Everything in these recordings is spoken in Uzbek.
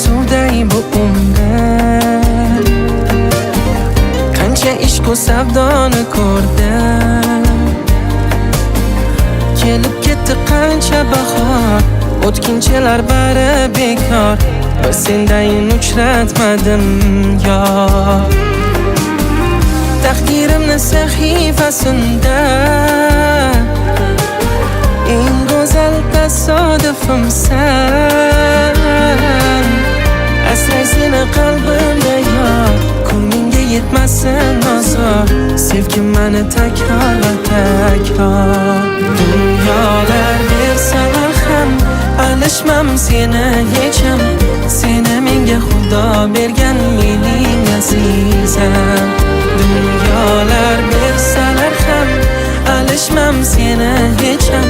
suvday bu umrim, qancha ishq-u savdoni ko'rdim. Kelib ketdi qancha bahor, o'tkinchilar bari bekor. Bir sendayin uchratmadim yor. Taqdirimni sahifasida eng go'zal tasodifimsan. Asray seni qalbimda yor, ko'nglingga yetmasin ozor. Sevgim mani takror va takror. Dunyolar bersalar ham alishmam seni hecham. Seni menga Xudo bergan mening azizam. Dunyolar bersalar ham alishmam seni hecham.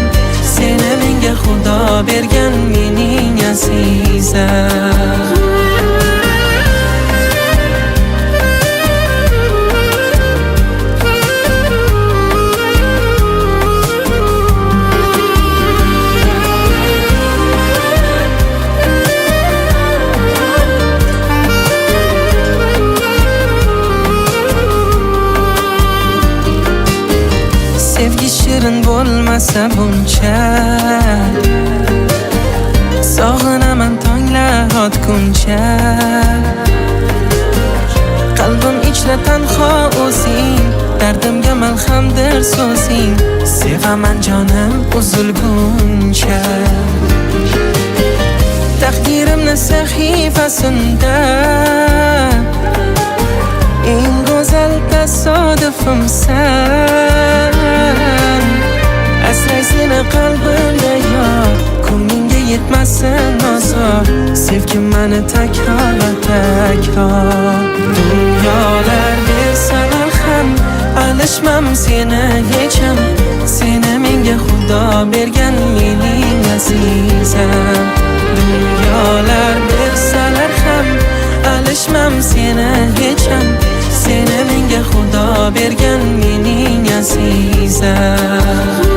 Seni menga Xudo bergan mening azizam. Sevgi shirin bo'lmasa buncha, sog'inaman tonglar otguncha. Qalbim ichra tanho o'zing, dardimga malhamdir so'zing. Sevaman jonim uzilguncha. Taqdirimni sahifasida eng go'zal tasodifimsan. Asray seni qalbimda yor, ko'nglingga yetmasin ozor. Sevgim mani takror va takror. Dunyolar bersalar ham alishmam seni hecham. Seni menga Xudo bergan mening azizam. Dunyolar bersalar ham alishmam seni hecham. Seni menga Xudo bergan mening azizam.